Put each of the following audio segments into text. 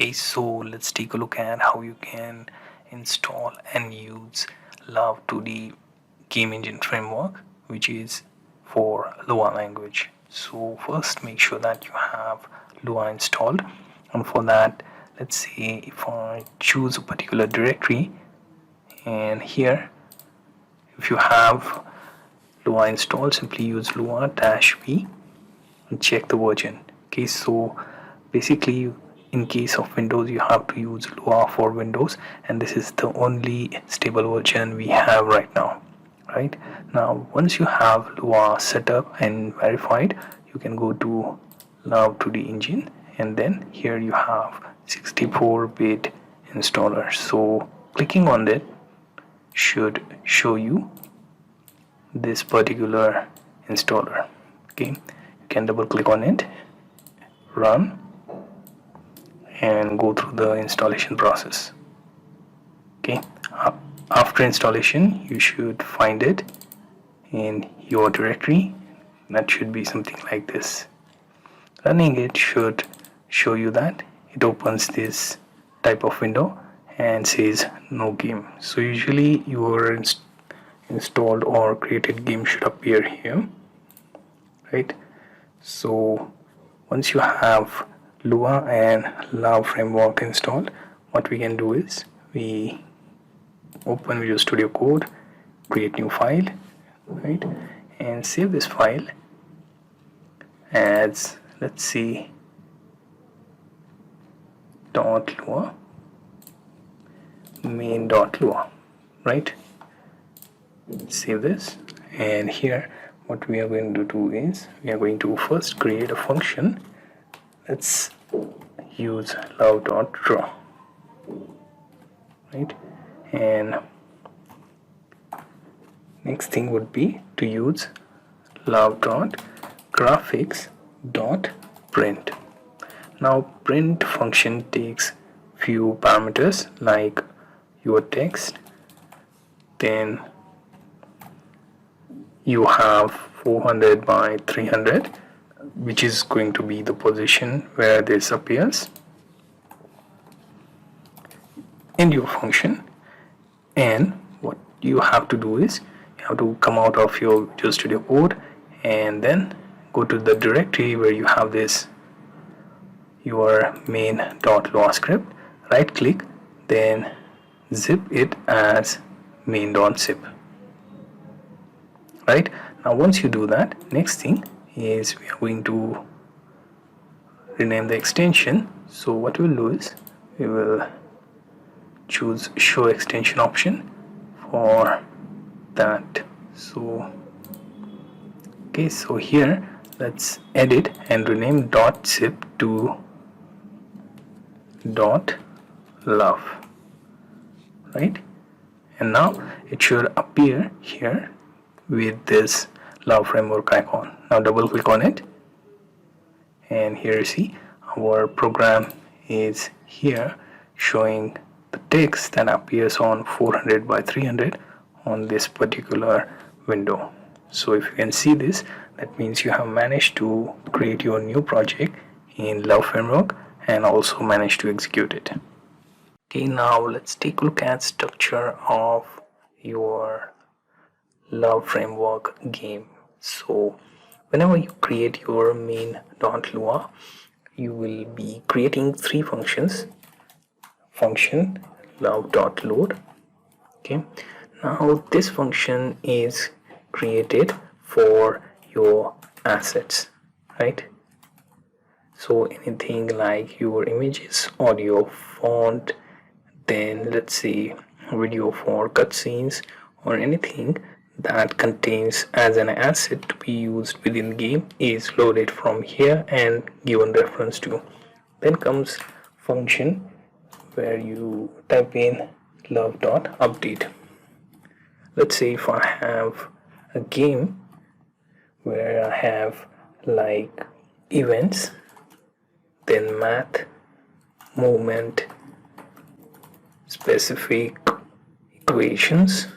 Okay, so let's take a look at how you can install and use Love2D game engine framework, which is for Lua language. So first make sure that you have Lua installed, and for that, let's say if I choose a particular directory, and here if you have Lua installed, simply use lua-v and check the version. Okay, so basically in case of Windows you have to use Lua for Windows, and this is the only stable version we have right now. Right now, once you have Lua set up and verified, you can go to Love2D engine, and then here you have 64-bit installer. So clicking on it should show you this particular installer. Okay, you can double click on it, run, and go through the installation process. Okay, after installation you should find it in your directory. That should be something like this. Running it should show you that it opens this type of window and says no game. So usually your installed or created game should appear here, right? So once you have Lua and Love framework installed, what we can do is we open Visual Studio Code, create new file, right, and save this file as, let's see, .lua, main.lua, right? Save this, and here what we are going to do is we are going to first create a function. Let's use love.draw, right? And next thing would be to use love.graphics.print. Now print function takes few parameters like your text, then you have 400 by 300, which is going to be the position where this appears in your function. And what you have to do is you have to come out of your Visual Studio Code and then go to the directory where you have this your main.lua script, right click, then zip it as main.zip. Right now, once you do that, next thing is we are going to rename the extension. So what we'll do is we will choose show extension option for that. So okay, so here let's edit and rename .zip to .love, right? And now it should appear here with this Love framework icon. Now double click on it, and here you see our program is here showing the text that appears on 400 by 300 on this particular window. So if you can see this, that means you have managed to create your new project in Love framework and also managed to execute it. Okay, now let's take a look at structure of your Love framework game. So whenever you create your main.lua, you will be creating three functions. Function love.load. Okay, now this function is created for your assets, right? So anything like your images, audio, font, then let's say video for cutscenes, or anything that contains as an asset to be used within game is loaded from here and given reference to. Then comes function where you type in love.update. Let's say if I have a game where I have like events, then math, movement, specific, equations,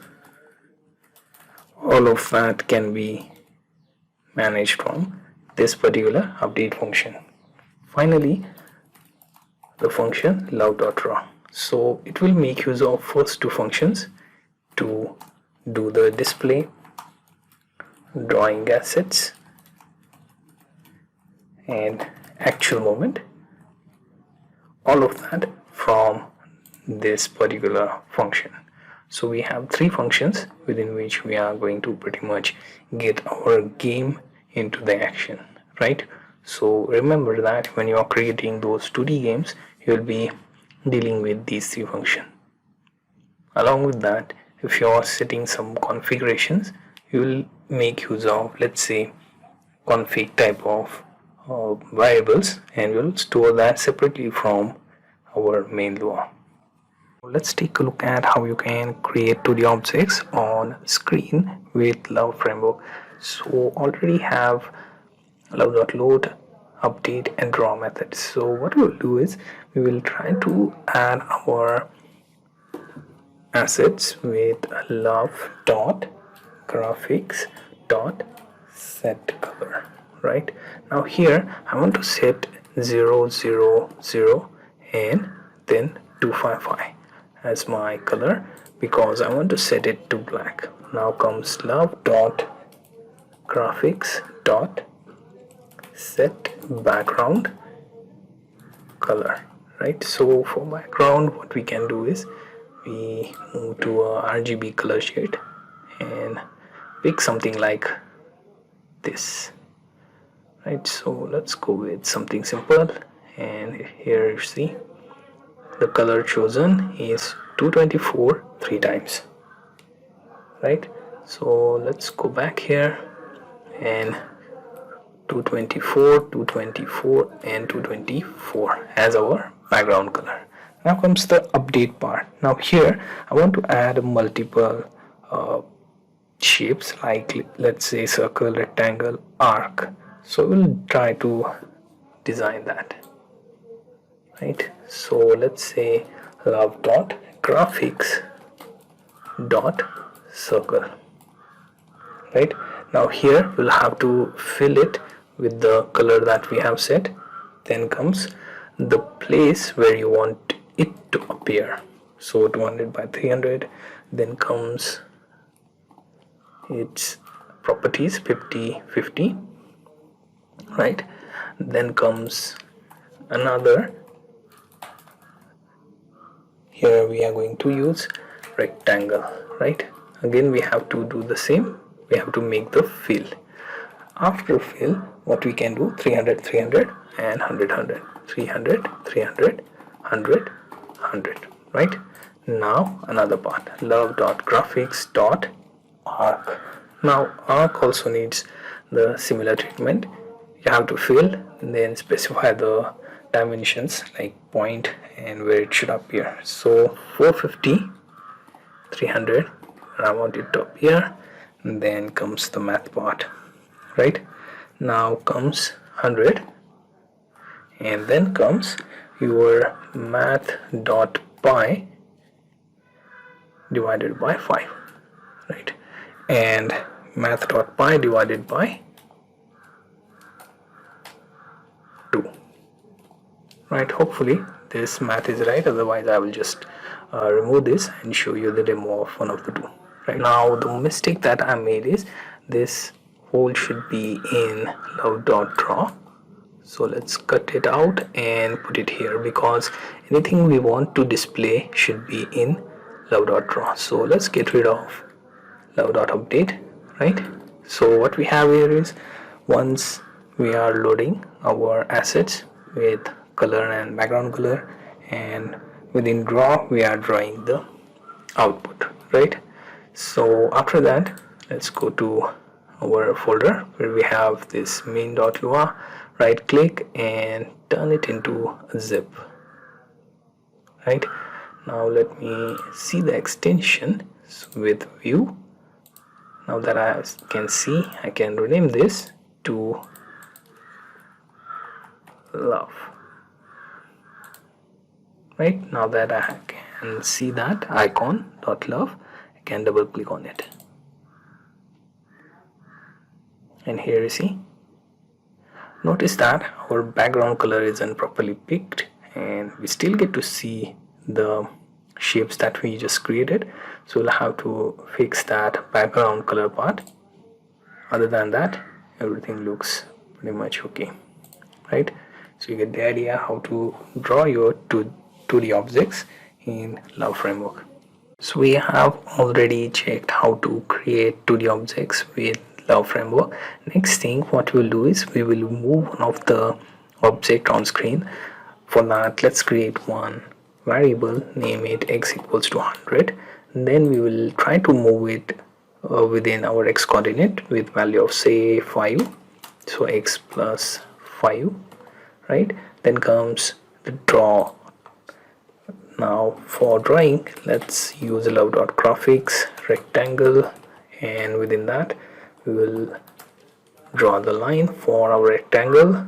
all of that can be managed from this particular update function. Finally, the function love.draw. So it will make use of first two functions to do the display, drawing assets, and actual moment, all of that from this particular function. So we have three functions within which we are going to pretty much get our game into the action, right? So remember that when you are creating those 2D games, you will be dealing with these three functions. Along with that, if you are setting some configurations, you will make use of, let's say, config type of variables, and we'll store that separately from our main.lua. Let's take a look at how you can create 2D objects on screen with Love framework. So already have love.load, update, and draw methods. So what we'll do is we will try to add our assets with love.graphics.setColor. Right now here I want to set 000 and then 255 as my color because I want to set it to black. Now comes love.graphics.setBackground color. Right, so for background what we can do is we move to a RGB color shade and pick something like this. Right, so let's go with something simple, and here you see the color chosen is 224 three times. Right, so let's go back here and 224, 224 and 224 as our background color. Now comes the update part. Now here I want to add multiple shapes like, let's say, circle, rectangle, arc. So we'll try to design that. Right, so let's say love.graphics.circle. Right, now here we'll have to fill it with the color that we have set. Then comes the place where you want it to appear, so 200 by 300. Then comes its properties 50/50. Right, then comes another. Here we are going to use rectangle. Right, again we have to do the same. We have to make the fill. After fill, what we can do, 300 300 and 100 100, 300 300 100 100. Right, now another part, love.graphics.arc. now arc also needs the similar treatment. You have to fill and then specify the dimensions like point and where it should appear. So 450 300 and I want it to appear, and then comes the math part. Right, now comes 100 and then comes your math.pi divided by 5. Right, and math.pi divided by 2. Right, hopefully this math is right, otherwise I will just remove this and show you the demo of one of the two. Right, now the mistake that I made is this hole should be in love.draw. So let's cut it out and put it here because anything we want to display should be in love.draw. So let's get rid of love.update. Right, so what we have here is, once we are loading our assets with color and background color, and within draw we are drawing the output. Right, so after that let's go to our folder where we have this main.lua. Right click and turn it into a zip. Right, now let me see the extension with view. Now that I can see, I can rename this to love. Right, now that I can see that icon .love, I can double click on it, and here you see, notice that our background color isn't properly picked and we still get to see the shapes that we just created. So we'll have to fix that background color part. Other than that, everything looks pretty much okay, right? So you get the idea how to draw your 2D objects in Love framework. So we have already checked how to create 2D objects with Love framework. Next thing what we'll do is we will move one of the object on screen. For that, let's create one variable, name it x equals to 100. Then we will try to move it within our x coordinate with value of say 5. So x plus 5, right? Then comes the draw. Now for drawing, let's use love.graphics rectangle, and within that we will draw the line for our rectangle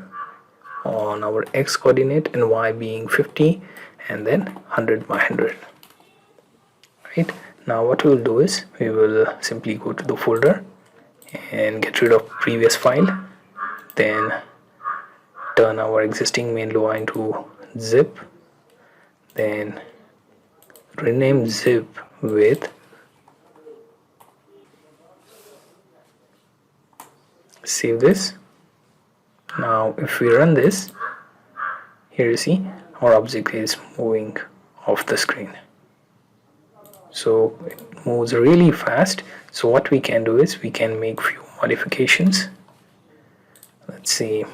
on our x coordinate and y being 50 and then 100 by 100, right? Now what we will do is we will simply go to the folder and get rid of previous file, then turn our existing main.lua into zip, then rename zip with save this. Now if we run this, here you see our object is moving off the screen, so it moves really fast. So what we can do is we can make few modifications. Let's say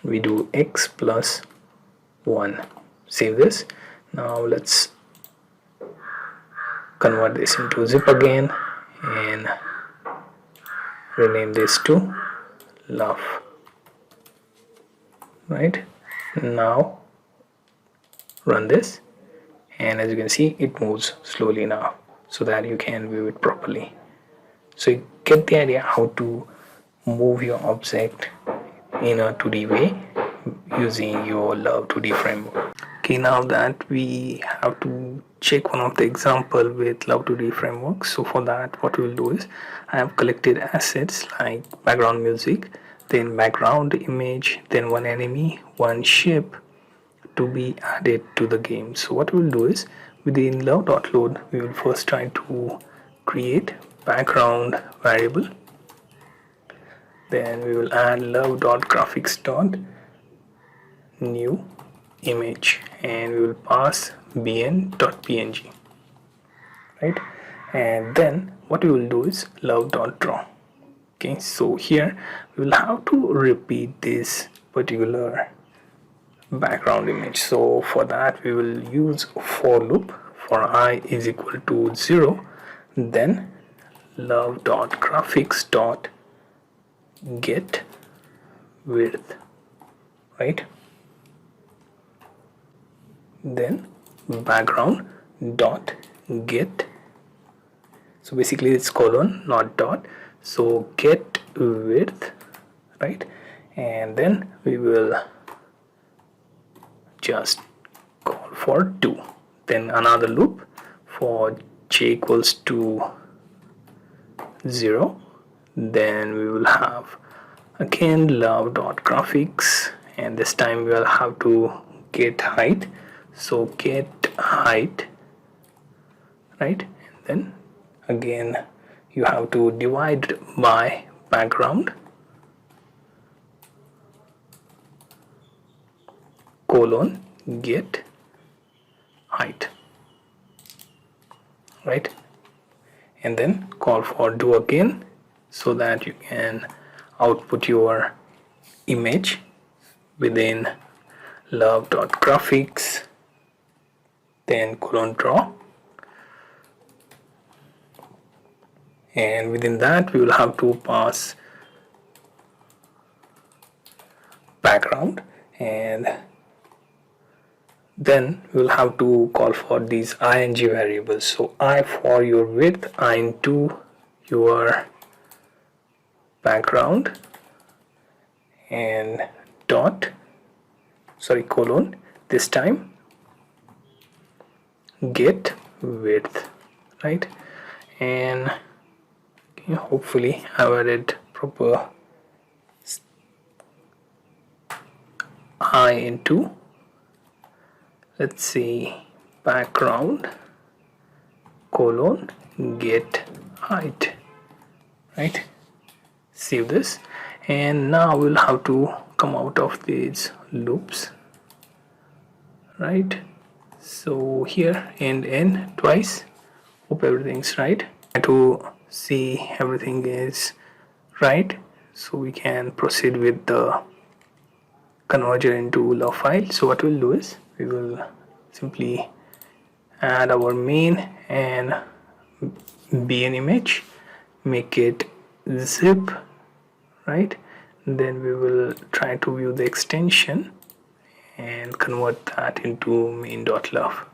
we do x plus 1, save this. Now let's convert this into zip again and rename this to love, right? Now run this, and as you can see it moves slowly now so that you can view it properly. So you get the idea how to move your object in a 2D way using your Love2D framework. Okay, now that we have to check one of the example with Love2D framework. So for that what we'll do is I have collected assets like background music, then background image, then one enemy, one ship to be added to the game. So what we'll do is within love.load we will first try to create background variable, then we will add love.graphics.new image and we will pass bn.png, right? And then what we will do is love.draw. Okay, so here we will have to repeat this particular background image. So for that we will use for loop for I is equal to 0, then love.graphics.get width, right? Then background dot get, so basically it's colon not dot, so get width, right? And then we will just call for 2, then another loop for j equals to 0, then we will have again love.graphics, and this time we will have to get height, so get height, right? And then again you have to divide by background colon get height, right? And then call for do again so that you can output your image within love.graphics, then colon draw, and within that we will have to pass background, and then we will have to call for these ing variables. So I for your width, I into your background, and dot, sorry, colon, this time get width, right? And okay, hopefully I've added proper I into let's say background colon get height, right? Save this, and now we'll have to come out of these loops, right? So here end twice. Hope everything's right. Try to see everything is right so we can proceed with the converter into love file. So what we'll do is we will simply add our main and be an image, make it zip, right? Then we will try to view the extension and convert that into main.love,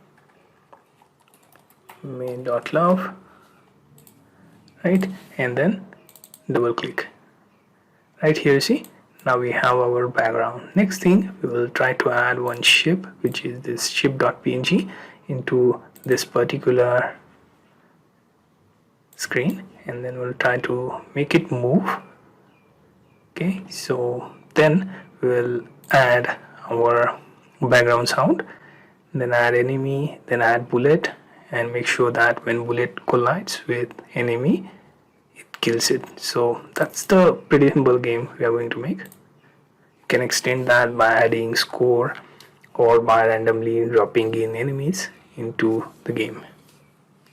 right? And then double click. Right here, see, now we have our background. Next thing, we will try to add one ship, which is this ship.png, into this particular screen, and then we'll try to make it move. Okay, so then we'll add our background sound, then add enemy, then add bullet, and make sure that when bullet collides with enemy, it kills it. So that's the pretty simple game we are going to make. You can extend that by adding score or by randomly dropping in enemies into the game.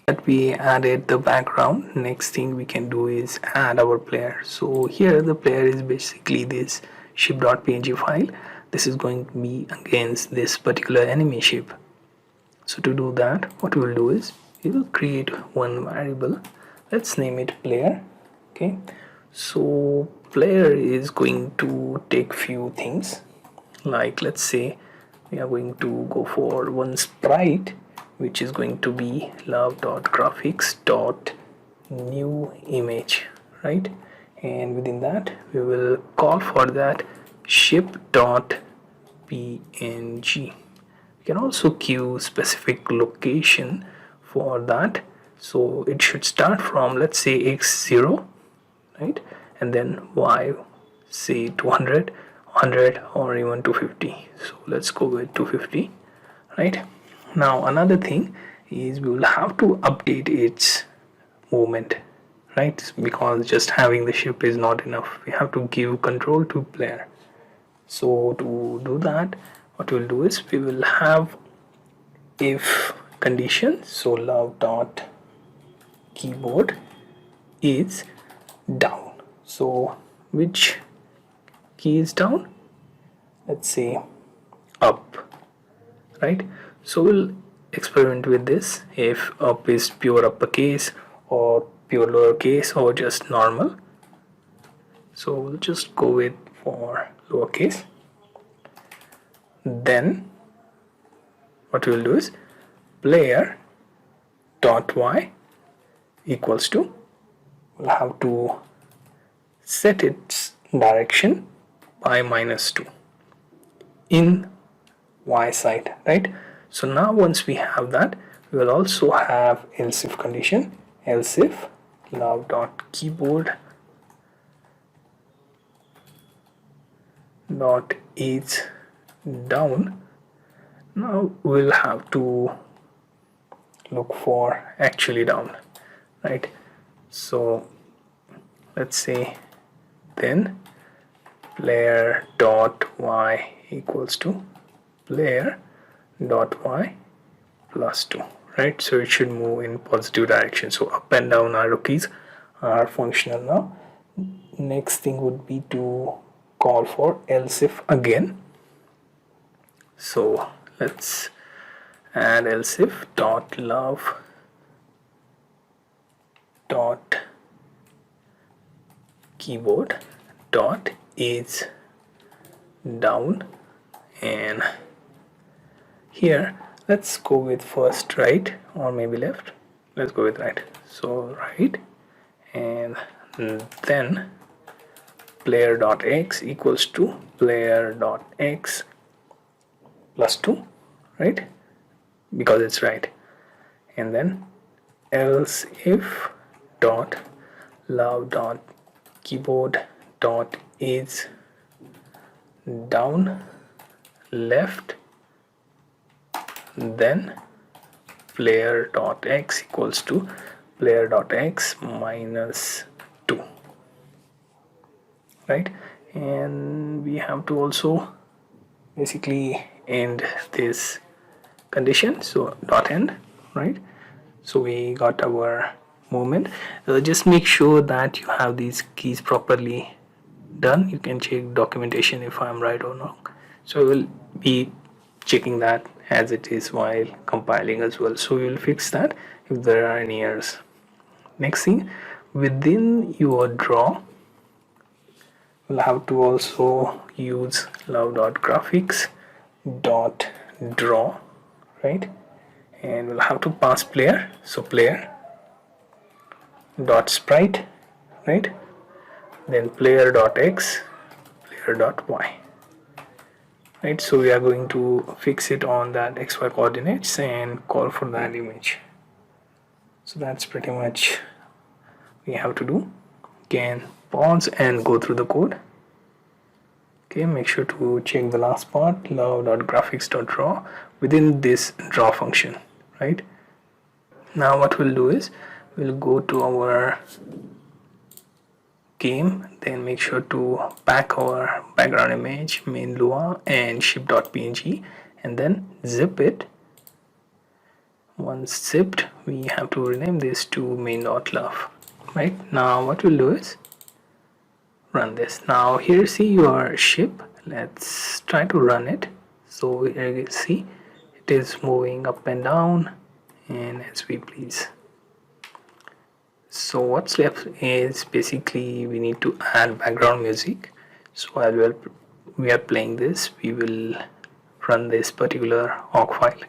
That we added the background, next thing we can do is add our player. So here the player is basically this ship.png file. This is going to be against this particular enemy ship. So to do that, what we will do is we will create one variable. Let's name it player. Okay, so player is going to take few things, like let's say we are going to go for one sprite, which is going to be love.graphics.new image, right? And within that we will call for that ship.png. We can also queue specific location for that, so it should start from, let's say, x0, right? And then y, say 200, 100, or even 250. So let's go with 250, right? Now another thing is we will have to update its movement, right? Because just having the ship is not enough. We have to give control to player. So to do that, what we'll do is we will have if condition. So love.keyboard is down. So which key is down? Let's say up, right? So we'll experiment with this, if up is pure uppercase or pure lowercase or just normal. So we'll just go with for lowercase. Then what we'll do is player dot y equals to, we'll have to set its direction by -2 in y side, right? So now once we have that, we will also have else if condition, else if love.keyboard dot is down. Now we'll have to look for actually down, right? So let's say then player dot y equals to player dot y plus 2, right? So it should move in positive direction. So up and down arrow keys are functional now. Next thing would be to call for else if again. So let's add else if dot love dot keyboard dot is down, and here let's go with first right or maybe left. Let's go with right. So right, and then player dot x equals to player dot x plus 2, right? Because it's right. And then else if dot love dot keyboard dot is down left, then player.x equals to player.x minus 2, right? And we have to also basically end this condition, so dot end, right? So we got our movement. Just make sure that you have these keys properly done. You can check documentation if I'm right or not. So we'll be checking that as it is while compiling as well. So we'll fix that if there are any errors. Next thing, within your draw, we'll have to also use love.graphics.draw, right? And we'll have to pass player, so player dot sprite, right? Then player.x, player.y, right? So we are going to fix it on that xy coordinates and call for that image. So that's pretty much we have to do. Again, pause and go through the code. Okay, make sure to check the last part, love.graphics.draw, within this draw function, right? Now what we'll do is we'll go to our game, then make sure to pack our background image main.lua and ship.png, and then zip it. Once zipped, we have to rename this to main.love, right? Now what we'll do is run this. Now here see your ship. Let's try to run it. So here you see it is moving up and down and as we please. So what's left is basically we need to add background music. So while we are playing this, we will run this particular awk file,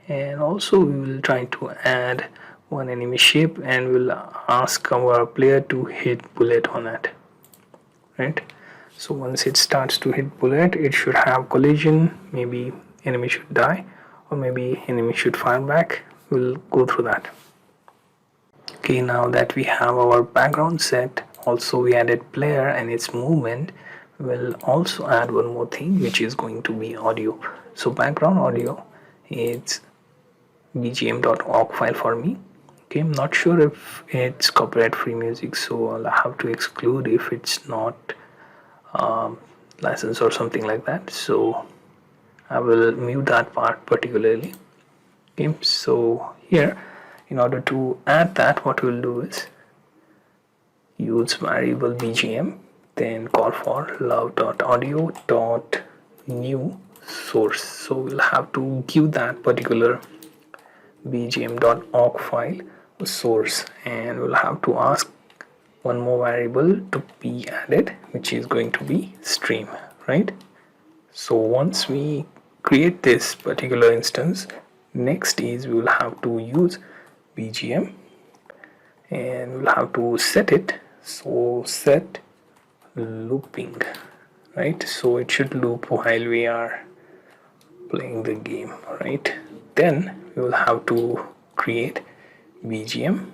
and also we will try to add one enemy shape and we'll ask our player to hit bullet on it, right? So once it starts to hit bullet, it should have collision, maybe enemy should die or maybe enemy should fire back. We'll go through that. Okay, now that we have our background set, also we added player and its movement. We'll also add one more thing, which is going to be audio. So background audio, it's bgm.awk file for me. Okay, I'm not sure if it's copyright free music, so I'll have to exclude if it's not licensed or something like that. So I will mute that part particularly. Okay, so here, in order to add that, what we'll do is use variable bgm, then call for love.audio.new source. So we'll have to give that particular bgm.awk file a source, and we'll have to ask one more variable to be added, which is going to be stream, right? So once we create this particular instance, next is we will have to use bgm and we'll have to set it. So set looping, right? So it should loop while we are playing the game, right? Then we will have to create bgm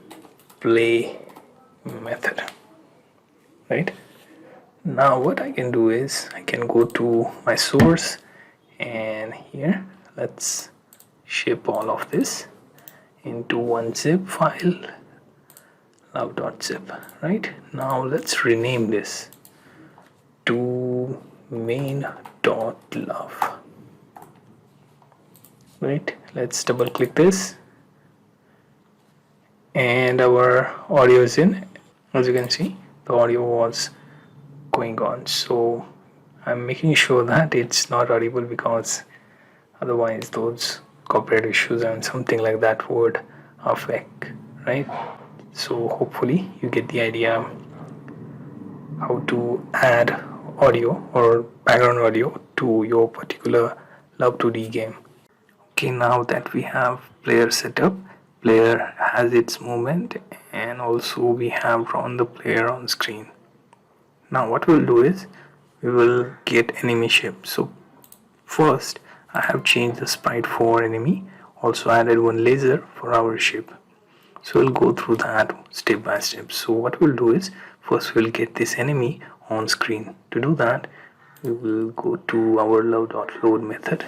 play method, right? Now what I can do is I can go to my source, and here let's ship all of this into one zip file, love.zip, right? Now let's rename this to main.love, right? Let's double click this and our audio is in. As you can see, the audio was going on, so I'm making sure that it's not audible, because otherwise those copyright issues and something like that would affect, right? So hopefully you get the idea how to add audio or background audio to your particular Love2D game. Okay, now that we have player set up, player has its movement, and also we have drawn the player on screen. Now what we'll do is we will get enemy ship. So first I have changed the sprite for enemy, also added one laser for our ship. So we'll go through that step by step. So what we'll do is first we'll get this enemy on screen. To do that, we will go to our love.load method,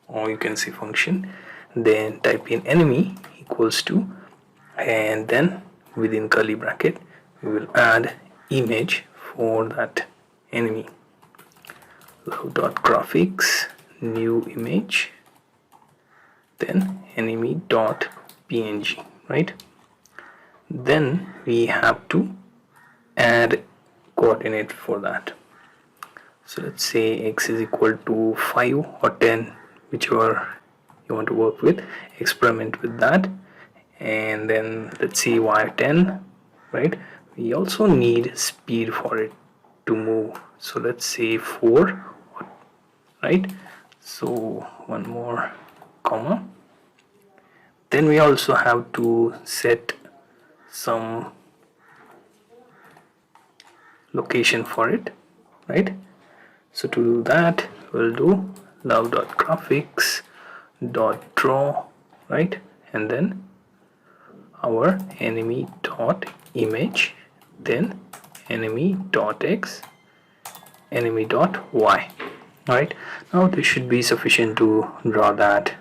or you can say function, then type in enemy equals to, and then within curly bracket we will add image for that enemy. Love.graphics, new image, then enemy.png, right? Then we have to add coordinate for that. So let's say x is equal to 5 or 10, whichever you want to work with. Experiment with that, and then let's see y 10, right? We also need speed for it to move, so let's say 4, right? So one more comma. Then we also have to set some location for it, right? So to do that, we'll do love.graphics.draw, right? And then our enemy.image, then enemy.x, enemy.y, right? Now this should be sufficient to draw that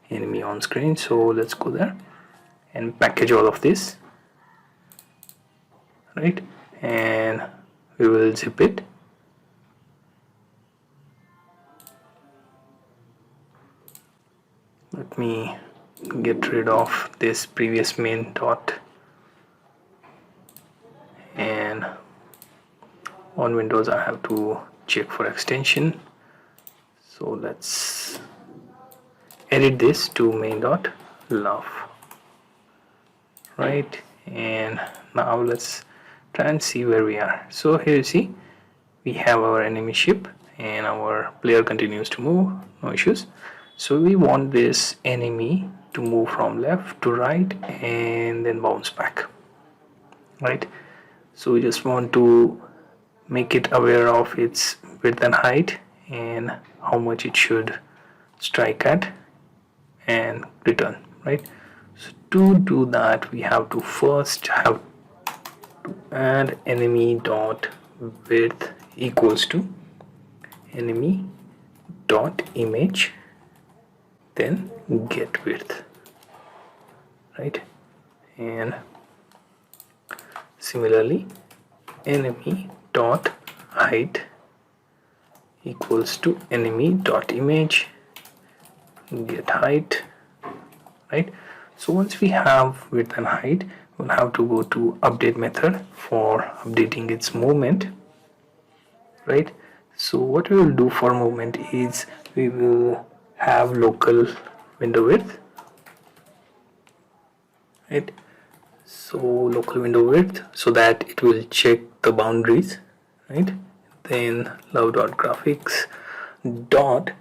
enemy on screen. So let's go there and package all of this, right? And we will zip it. Let me get rid of this previous main dot, and on Windows I have to check for extension. So let's edit this to main.love, right? And now let's try and see where we are. So here you see we have our enemy ship and our player continues to move, no issues. So we want this enemy to move from left to right and then bounce back, right? So we just want to make it aware of its width and height and how much it should strike at and return, right? So to do that, we have to first have to add enemy dot width equals to enemy dot image, then get width, right? And similarly enemy dot height equals to enemy dot image, get height, right? So once we have width and height, we'll have to go to update method for updating its movement, right? So what we will do for movement is we will have local window width, right? So local window width, so that it will check the boundaries, right? Then love.graphics dot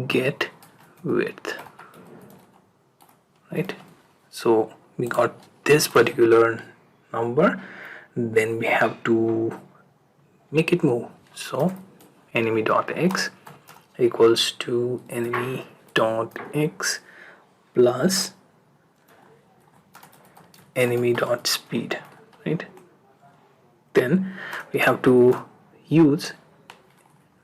get width, right? So we got this particular number, then we have to make it move. So enemy.x equals to enemy.x plus enemy.speed, right? Then we have to use,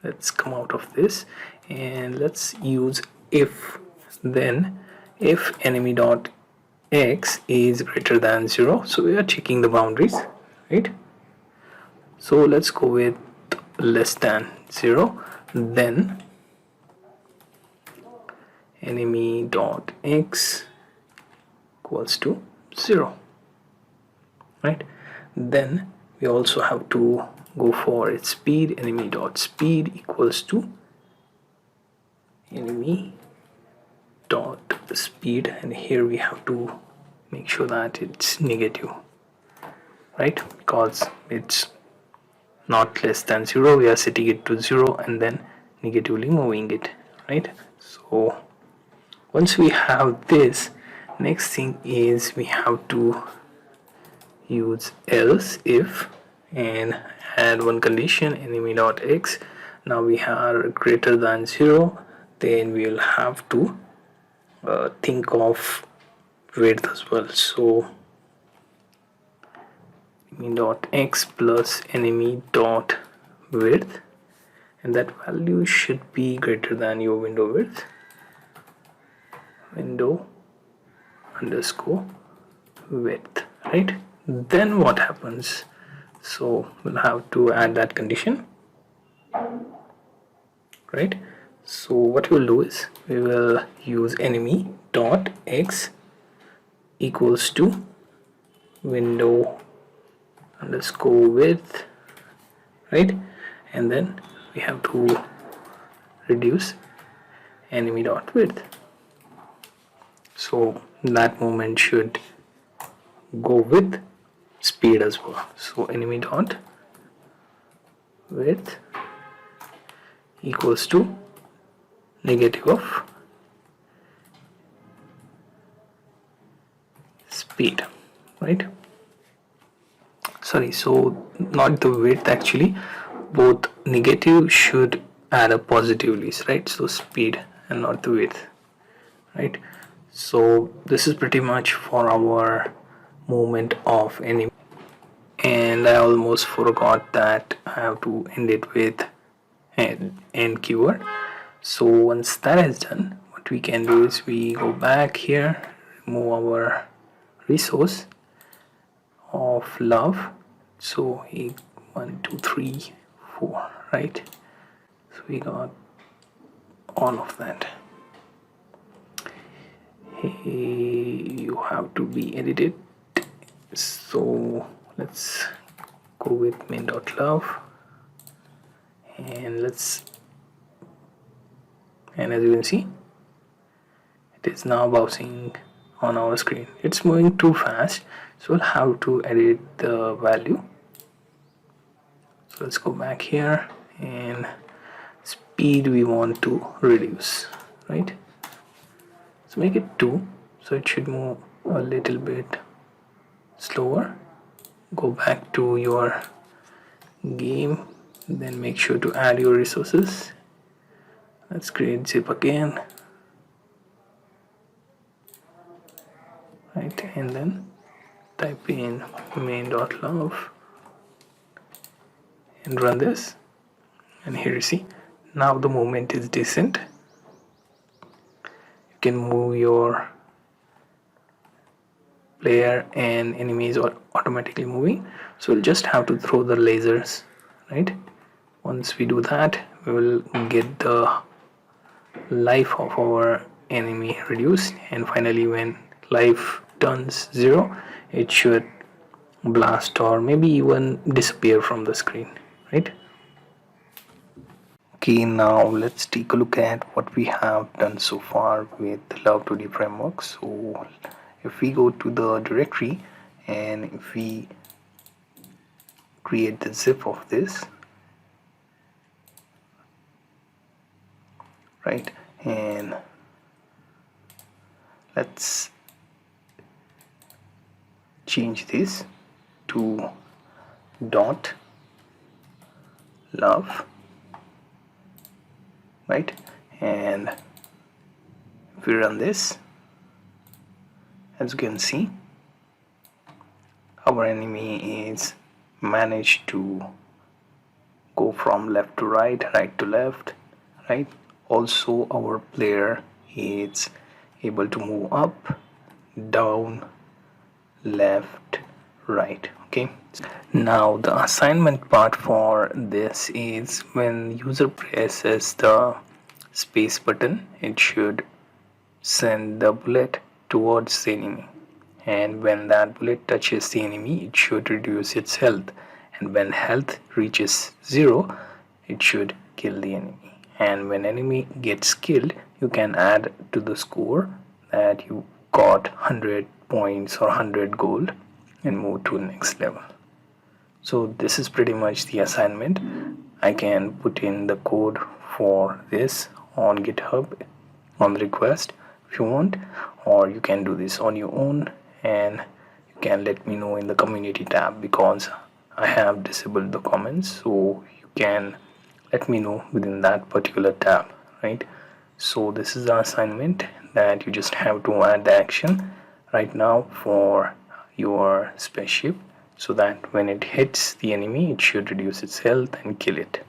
let's come out of this and let's use if, then if enemy.x is greater than 0, so we are checking the boundaries, right? So let's go with less than 0, then enemy.x equals to 0, right? Then we also have to go for its speed. Enemy.speed equals to enemy.speed, and here we have to make sure that it's negative, right? Because it's not less than 0, we are setting it to 0 and then negatively moving it, right? So once we have this, next thing is we have to use else if and add one condition, enemy.x. Now we are greater than 0, then we will have to think of width as well. So enemy.x plus enemy.width, and that value should be greater than your window width. Window underscore width, right? Then what happens? So we'll have to add that condition, right? So what we'll do is we will use enemy dot x equals to window underscore width, right? And then we have to reduce enemy dot width, so that movement should go with speed as well. So enemy dot width equals to negative of speed, right? Sorry, so not the width actually, both negative should add up positively, right? So speed and not the width, right? So this is pretty much for our movement of enemy, and I almost forgot that I have to end it with an end keyword. So once that is done, what we can do is we go back here, remove our resource of love. So 1 2 3 4, right? So we got all of that. You have to be edited, so let's go with main.love, and as you can see, it is now bouncing on our screen. It's moving too fast, so we'll have to edit the value. So let's go back here, and speed we want to reduce, right? So make it 2, so it should move a little bit slower. Go back to your game, then make sure to add your resources. Let's create zip again, right? And then type in main.love and run this, and here you see now the movement is decent. You can move your player and enemies are automatically moving, so we'll just have to throw the lasers, right? Once we do that, we will get the life of our enemy reduced, and finally when life turns 0, it should blast or maybe even disappear from the screen, right? Okay, now let's take a look at what we have done so far with the Love2D framework. So if we go to the directory and if we create the zip of this, right, and let's change this to dot love, right? And if we run this, as you can see, our enemy is managed to go from left to right, right to left, right? Also our player is able to move up, down, left, right. Okay, now the assignment part for this is when user presses the space button, it should send the bullet towards the enemy, and when that bullet touches the enemy, it should reduce its health, and when health reaches 0, it should kill the enemy, and when enemy gets killed, you can add to the score that you got 100 points or 100 gold and move to the next level. So this is pretty much the assignment. I can put in the code for this on GitHub on the request if you want, or you can do this on your own, and you can let me know in the community tab because I have disabled the comments, so you can let me know within that particular tab, right? So this is the assignment that you just have to add the action right now for your spaceship, so that when it hits the enemy, it should reduce its health and kill it.